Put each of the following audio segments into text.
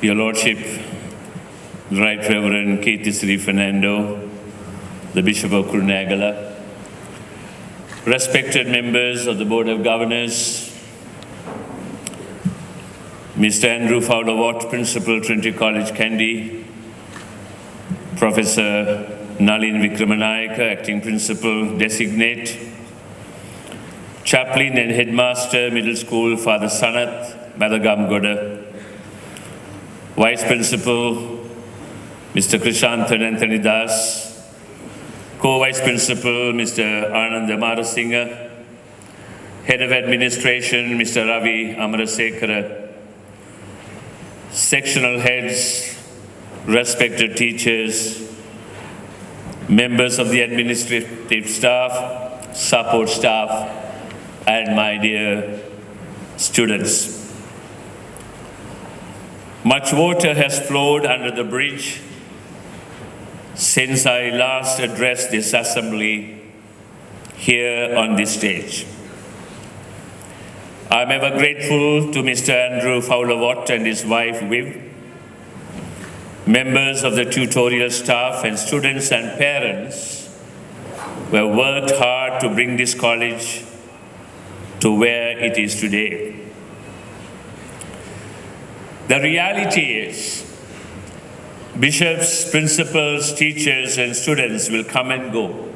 Your Lordship, the Right Reverend Keith Sri Fernando, the Bishop of Kurunegala, respected members of the Board of Governors, Mr. Andrew Fowler-Watt, Principal, Trinity College, Kandy, Professor Nalin Vikramanayaka, Acting Principal Designate, Chaplain and Headmaster, Middle School, Father Sanath Madagamgoda, Vice Principal, Mr. Krishanthan Anthony Das, Co-Vice Principal, Mr. Anand Amarasinghe, Head of Administration, Mr. Ravi Amarasekara, Sectional Heads, respected teachers, members of the administrative staff, support staff, and my dear students. Much water has flowed under the bridge since I last addressed this assembly here on this stage. I am ever grateful to Mr. Andrew Fowler-Watt and his wife Viv, members of the tutorial staff and students and parents who have worked hard to bring this college to where it is today. The reality is, bishops, principals, teachers, and students will come and go.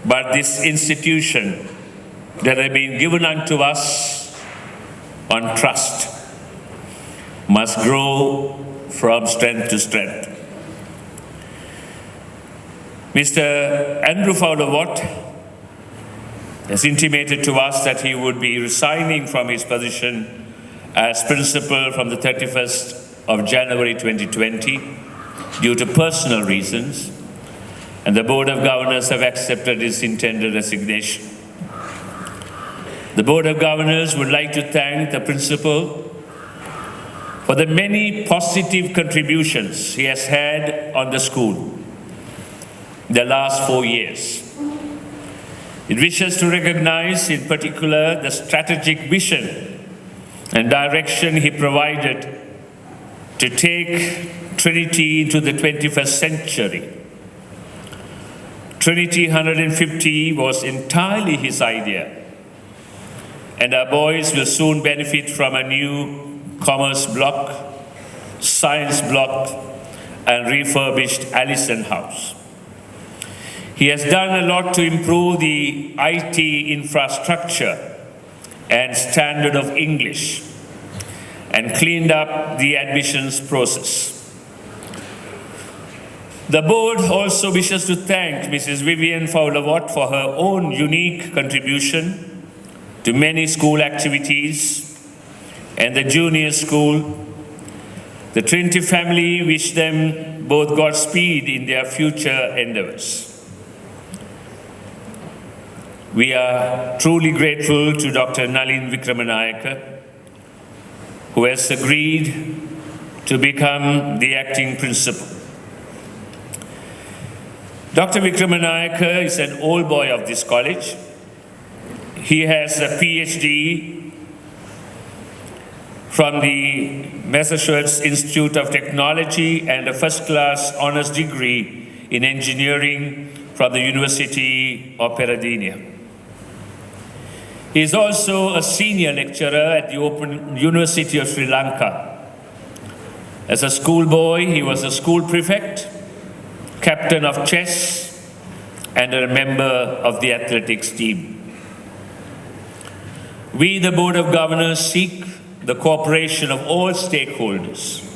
But this institution that has been given unto us on trust must grow from strength to strength. Mr. Andrew Fowler-Watt has intimated to us that he would be resigning from his position as principal from the 31st of January 2020 due to personal reasons, and the Board of Governors have accepted his intended resignation. The Board of Governors would like to thank the principal for the many positive contributions he has had on the school in the last 4 years. It wishes to recognize in particular the strategic vision and direction he provided to take Trinity into the 21st century. Trinity 150 was entirely his idea, and our boys will soon benefit from a new commerce block, science block, and refurbished Allison House. He has done a lot to improve the IT infrastructure and standard of English, and cleaned up the admissions process. The board also wishes to thank Mrs. Vivian Fowler-Watt for her own unique contribution to many school activities and the junior school. The Trinity family wish them both Godspeed in their future endeavors. We are truly grateful to Dr. Nalin Vikramanayaka, who has agreed to become the acting principal. Dr. Vikramanayaka is an old boy of this college. He has a PhD from the Massachusetts Institute of Technology and a first-class honors degree in engineering from the University of Peradeniya. He is also a senior lecturer at the Open University of Sri Lanka. As a schoolboy, he was a school prefect, captain of chess, and a member of the athletics team. We, the Board of Governors, seek the cooperation of all stakeholders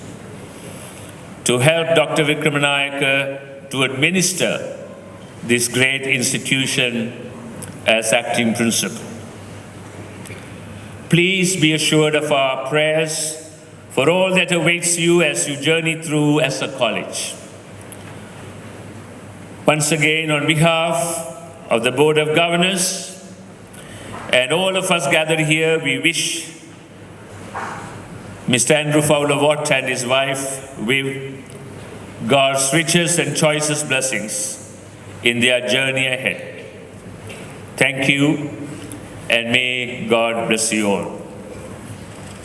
to help Dr. Vikramanayaka to administer this great institution as acting principal. Please be assured of our prayers for all that awaits you as you journey through as a college. Once again, on behalf of the Board of Governors and all of us gathered here, we wish Mr. Andrew Fowler-Watt and his wife Viv God's richest and choicest blessings in their journey ahead. Thank you, and may God bless you all.